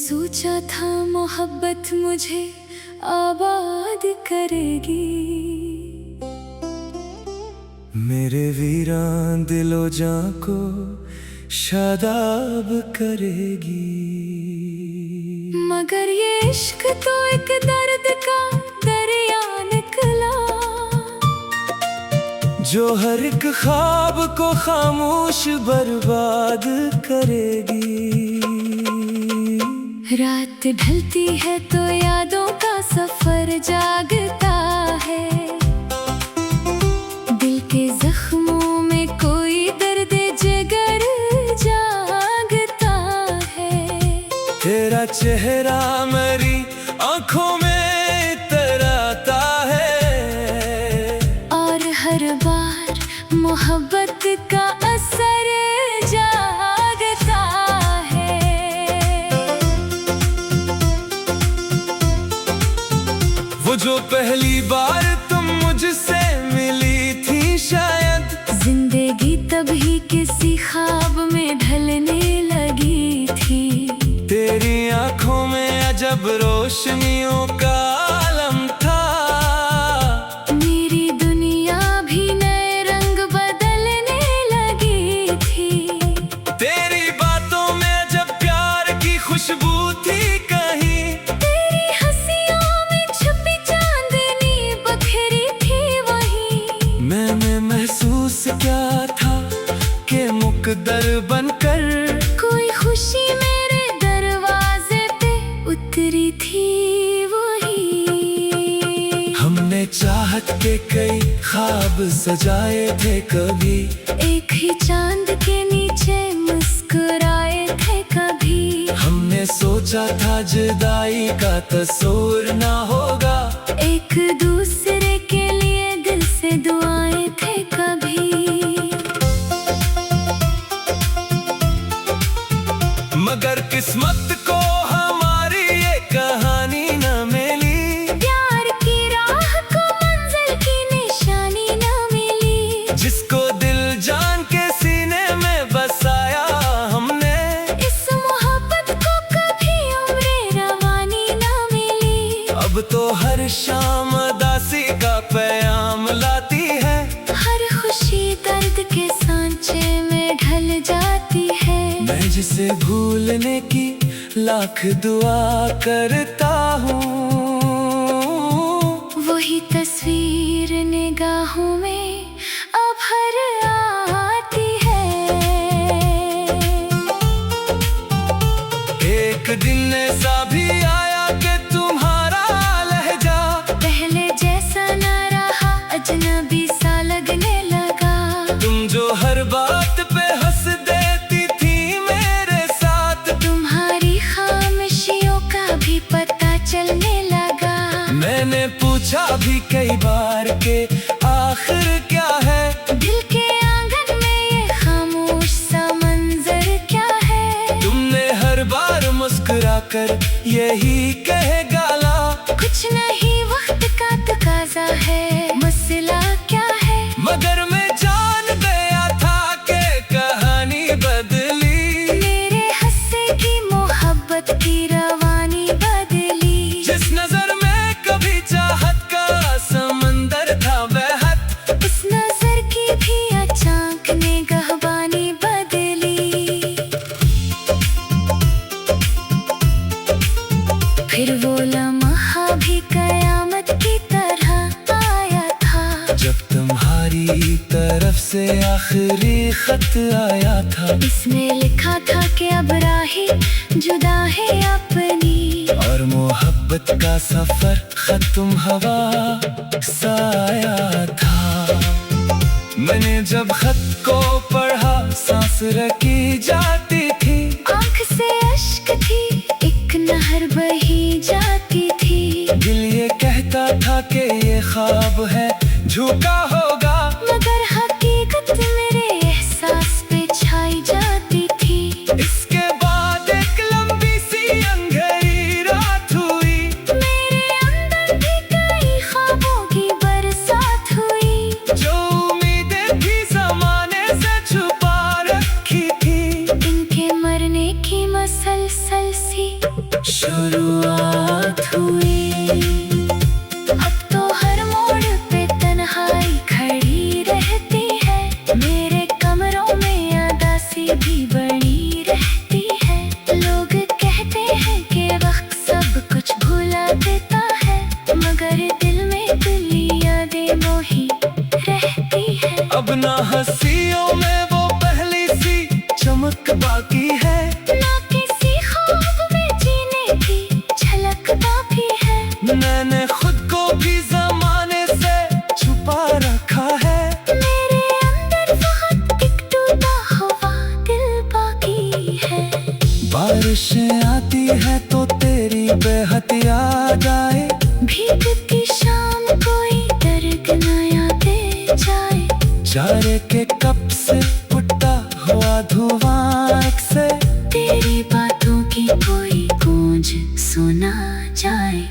सोचा था मोहब्बत मुझे आबाद करेगी, मेरे वीरान दिलो जान को शादाब करेगी। मगर ये इश्क तो एक दर्द का दरिया निकला, जो हर एक ख्वाब को खामोश बर्बाद करेगी। रात ढलती है तो यादों का सफर जागता है, दिल के जख्मों में कोई दर्द जिगर जागता है। तेरा चेहरा मेरी आंखों में इतराता है, और हर बार मोहब्बत का असर जागता है। वो जो पहली बार तुम मुझसे मिली थी, शायद जिंदगी तभी किसी ख्वाब में ढलने लगी थी। तेरी आंखों में अजब रोशनियों का आलम था, मेरी दुनिया भी नए रंग बदलने लगी थी। तेरी बातों में अजब प्यार की खुशबू थी कहीं, तेरी हंसियों में छुपी चांदनी बखेरी थी वहीं। मैंने महसूस क्या था कि मुकद्दर बनकर कोई खुशी मेरे दरवाजे पे उतरी थी वही। हमने चाहत के कई ख्वाब सजाए थे, कभी एक ही चांद के नीचे मुस्कुराए थे कभी। हमने सोचा था जुदाई का तस्वीर ना होगा, एक दूसरे के लिए दिल से दुआएं थे कभी। मगर किस्मत को हमारी ये कहानी न मिली, प्यार की राह को मंजिल की निशानी न मिली। जिसको दिल जान के सीने में बसाया हमने, इस मोहब्बत को कभी उम्रे रवानी न मिली। अब तो हर शाम उदासी का पैगाम लाती है, हर खुशी दर्द के सांचे में ढल जाती है। मैं जिसे भूलने की लाख दुआ करता हूँ, वही तस्वीर निगाहों में अब हर आती है। एक दिन ऐसा भी आया कि तुम्हारा लहजा पहले जैसा न रहा, अजनबी सा लगने लगा। तुम जो हर बात पे हंस देती थी मेरे साथ, तुम्हारी खामोशियों का भी पता चलने लगा। मैंने पूछा भी कई बार के आखिर क्या है, दिल के आंगन में ये खामोश सा मंजर क्या है। तुमने हर बार मुस्कुरा कर यही कह गाला, कुछ नहीं वक्त का तकाजा है, मसला क्या है। मगर मैं जान गया था कि कहानी बदली, मेरे हंसे की मोहब्बत की रवानी बदली। जिस नजर में कभी चाहत का समंदर था बहत, उस नजर की भी अचानक निगहबानी बदली। फिर वो लम्हा भी कयामत की तरह आया था, जब तुम्हारी तरफ से आखिरी खत आया था। इसमें लिखा था कि अब राहें जुदा है अपनी, और मोहब्बत का सफर खत्म हवा सा आया था। मैंने जब खत को पढ़ा, सांस रखी जाती थी, आंख से अश्क थी, एक नहर बही जाती थी। दिल ये कहता था कि ये ख्वाब है, झूठा होगा, मगर हकीकत मेरे एहसास पे छाई जाती थी। इसके बाद एक लंबी सी अंधेरी रात हुई, मेरे अंदर भी कई ख्वाबों की बरसात हुई, जो उम्मीदें थी जमाने से छुपा रखी थी। इनके मरने की मसलसल सी शुरुआत हुई। अब तो हर मोड़ पे तन्हाई खड़ी रहती है, मेरे कमरों में उदासी भी बनी रहती है। लोग कहते हैं कि वक्त सब कुछ भुला देता है, मगर दिल में तुली यादें मोही रहती है। अब ना हंसियों में वो पहली सी चमक बाकी है, ना किसी ख्वाब में जीने की झलक बाकी है। मैंने खुद को भी जमाने से छुपा रखा है, मेरे अंदर बहुत एक टूटा हुआ दिल बाकी है। बारिशें आती है तो तेरी बेहद याद आए, भीगती शाम कोई दर्द नया दे जाए। चारे के कप से उठता हुआ धुआं से तेरी बातों की कोई गूंज सुना जाए।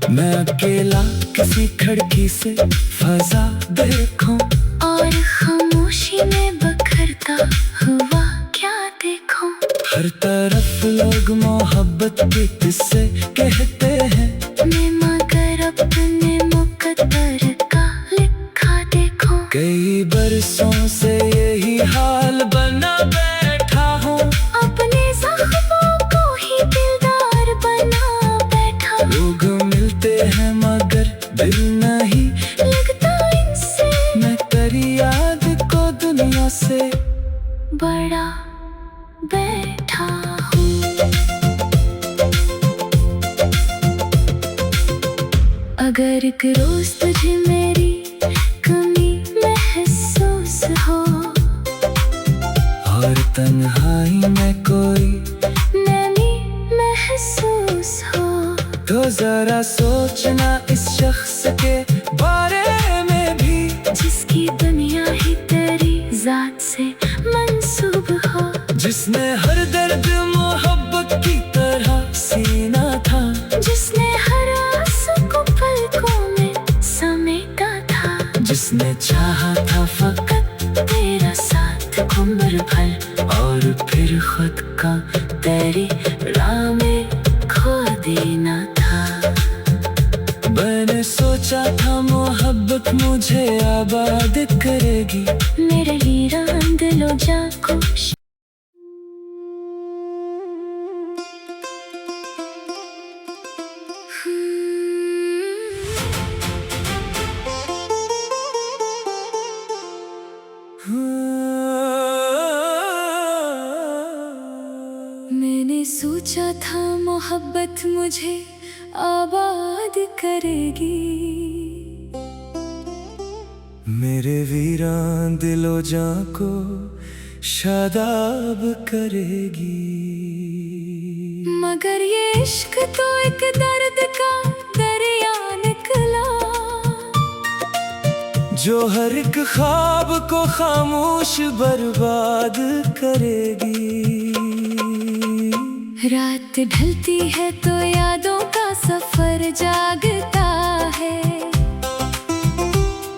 मैं अकेला किसी खिड़की से फजा देखूं, और खामोशी में बखरता हुआ क्या देखूं। हर तरफ लोग मोहब्बत के किस्से कहते हैं, मैं मगर अपने मुकद्दर का लिखा देखूं। कई बरसों से यही हाल बना बैठा हूँ, अपने जख्मों को ही दिलदार बना बैठा। लोग मिलते हैं मगर दिल नहीं लगता इनसे मैं तेरी याद को दुनिया से बड़ा बैठा हूँ। अगर एक रोज तुझे मेरी कमी महसूस हो, और तन्हाई में कोई नमी महसूस हो, तो जरा सोचना इस शख्स के बारे में भी, जिसकी दुनिया ही तेरी जात से मंसूब हो। जिसने हर दर्द मोहब्बत की तरह सीना था, जिसने हर आंसू को पलकों में समेटा था। जिसने चाहा था फकत तेरा साथ उम्र भर, और फिर खुद का तेरी राह में खो देना था। मैंने सोचा था मोहब्बत मुझे आबाद करेगी, मेरे वीरान दिलो जा को मैंने सोचा था मोहब्बत मुझे आबाद करेगी, मेरे वीरान दिलो जां को शादाब करेगी। मगर ये इश्क तो एक दर्द का दरिया निकला, जो हर एक ख्वाब को खामोश बर्बाद करेगी। रात ढलती है तो यादों का सफर जागता है,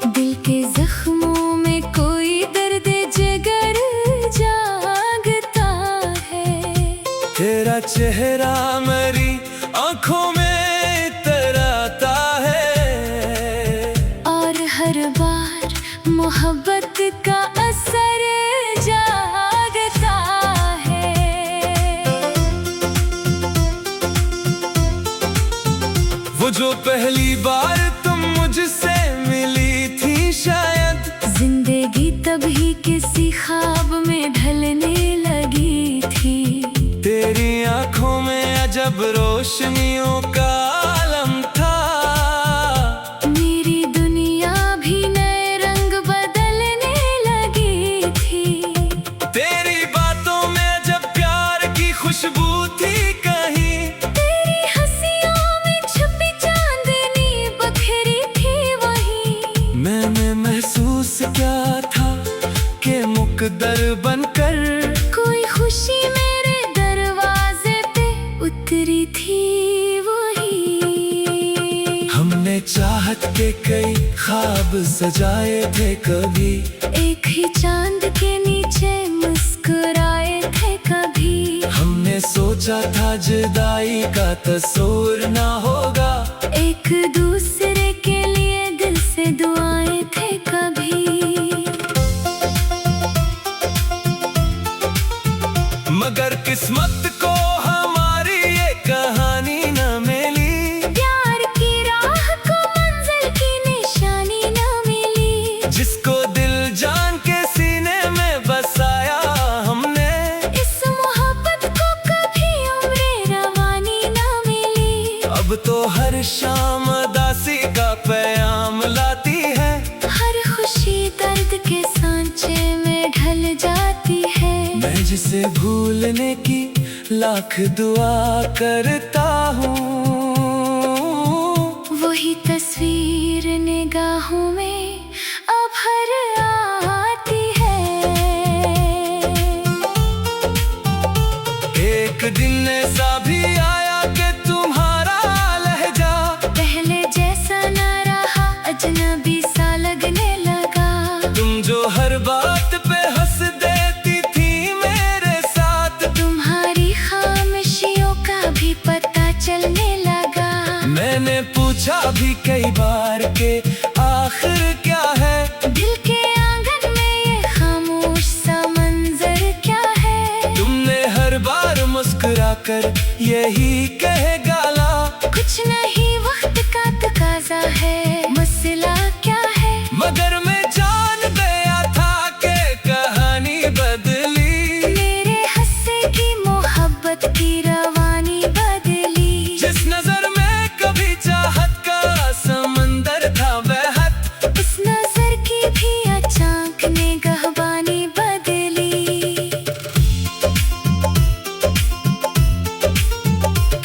दिल के जख्मों में कोई दर्द जिगर जागता है। तेरा चेहरा मेरी आंखों में तराता है, और हर बार मोहब्बत का असर जागता है। वो जो पहली बार तुम मुझसे मिली थी, शायद जिंदगी तभी किसी ख्वाब में ढलने लगी थी। तेरी आंखों में अजब रोशनियों का आलम था, मेरी दुनिया भी नए रंग बदलने लगी थी। तेरी बातों में जब प्यार की खुशबू थी कहीं, तेरी हंसियों में छुपी चांदनी बखरी थी वहीं। मैंने महसूस क्या था कि मुकद्दर बनकर कोई खुशी मेरे दरवाजे पे उतरी थी वही। हमने चाहत के कई ख्वाब सजाए थे, कभी एक ही चांद के नीचे मुस्कुराए थे कभी। हमने सोचा सोचा था जुदाई का तस्वीर ना होगा। एक दूसरे के लिए दिल से दुआएं थे कभी, मगर किस्मत को हमारी ये कहानी न मिली। प्यार की राह को मंजिल की निशानी न मिली। जिसको दिल जान के सीने में बसाया हमने, इस मोहब्बत को कभी उम्रे रवानी न मिली। अब तो हर शाम उदासी का पैगाम लाती है। हर खुशी दर्द के सांचे में ढल जाती है। मैं जिसे भूलने की लाख दुआ करता हूँ, वही तस्वीर निगाहों में अब हर आती है। एक दिन ऐसा भी आया कि तुम्हारा लहजा पहले जैसा न रहा, अजनबी सा लगने लगा। तुम जो हर बात पे हंस देती थी मेरे साथ, तुम्हारी खामोशियों का भी पता चलने लगा। मैंने पूछा भी कई बार के आखिर क्या है। दिल के आंगन में ये खामोश सा मंजर क्या है। तुमने हर बार मुस्कुरा कर यही कह गाला, कुछ नहीं वक्त का तकाजा है, मसला क्या है। मगर मैं जान गया था कि कहानी बदली। मेरे हंसे की मोहब्बत की रवानी बदली। जिस नजर में कभी चाहत का समंदर था बहत, उस नजर की भी अचानक निगहबानी बदली।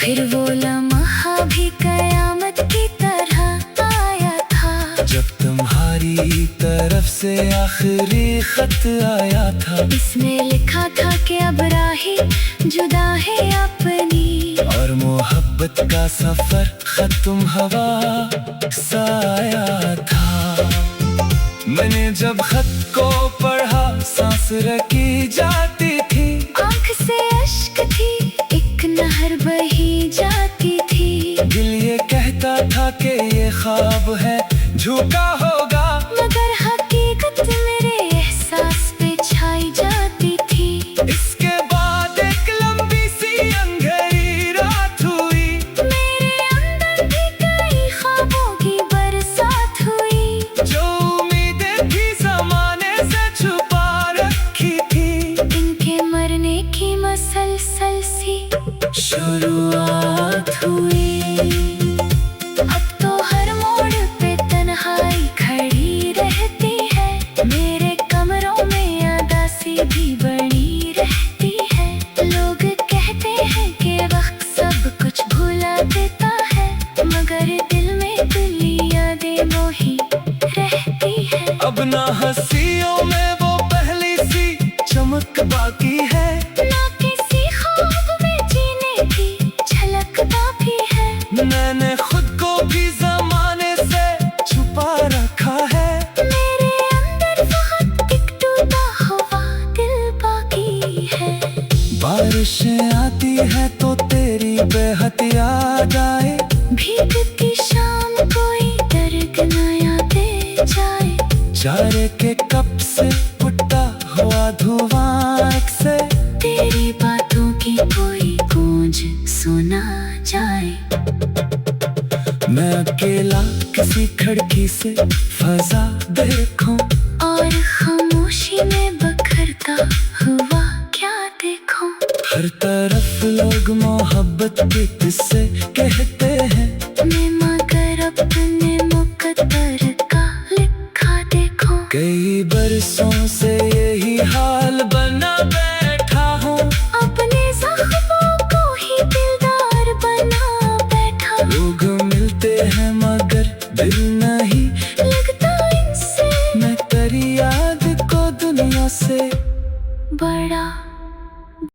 फिर वो लम्हा भी कयामत की तरह आया था, जब तुम्हारी तरफ से आखिरी खत आया था। इसमें लिखा था कि अब राहें जुदा है अपनी, और मोहब्बत का सफर खत्म हवा सा आया था। मैंने जब खत को पढ़ा सांस रखी जाती थी। आंख से अश्क थी, एक नहर बही जाती थी। दिल ये कहता था कि ये ख्वाब है झूठा होगा, मगर हकीकत मेरे एहसास पे छाई जाती थी। इसके बाद एक लंबी सी अंधेरी रात हुई। मेरे अंदर भी कई ख्वाबों की बरसात हुई। जो उम्मीदें थी जमाने से छुपा रखी थी, इनके मरने की मसलसल सी शुरुआत हुई। अब तो हर मोड़ पे तन्हाई खड़ी रहती है। मेरे कमरों में उदासी भी बनी रहती है। लोग कहते हैं कि वक्त सब कुछ भुला देता है, मगर दिल में तुली यादें मोही रहती है। अब ना हंसियों में वो पहली सी चमक बाकी है, ना किसी ख्वाब में जीने की झलक बाकी है। मैंने खुद को भी जमाने से छुपा रखा है। मेरे अंदर बहुत एक टूटा हुआ दिल बाकी है। बारिशें आती है तो तेरी बेहद याद आए, भीगती शाम कोई दर्द नया दे जाए। चारे के कप से उठता हुआ धुआं से, तेरी बातों की कोई गूंज सुना जाए। मैं अकेला किसी खिड़की से फजा देखूं, और खामोशी में बखरता हुआ क्या देखूं। हर तरफ लोग मोहब्बत के किस्से कहते हैं, मैं मगर अपने मुकद्दर का लिखा देखूं। कई बरसों से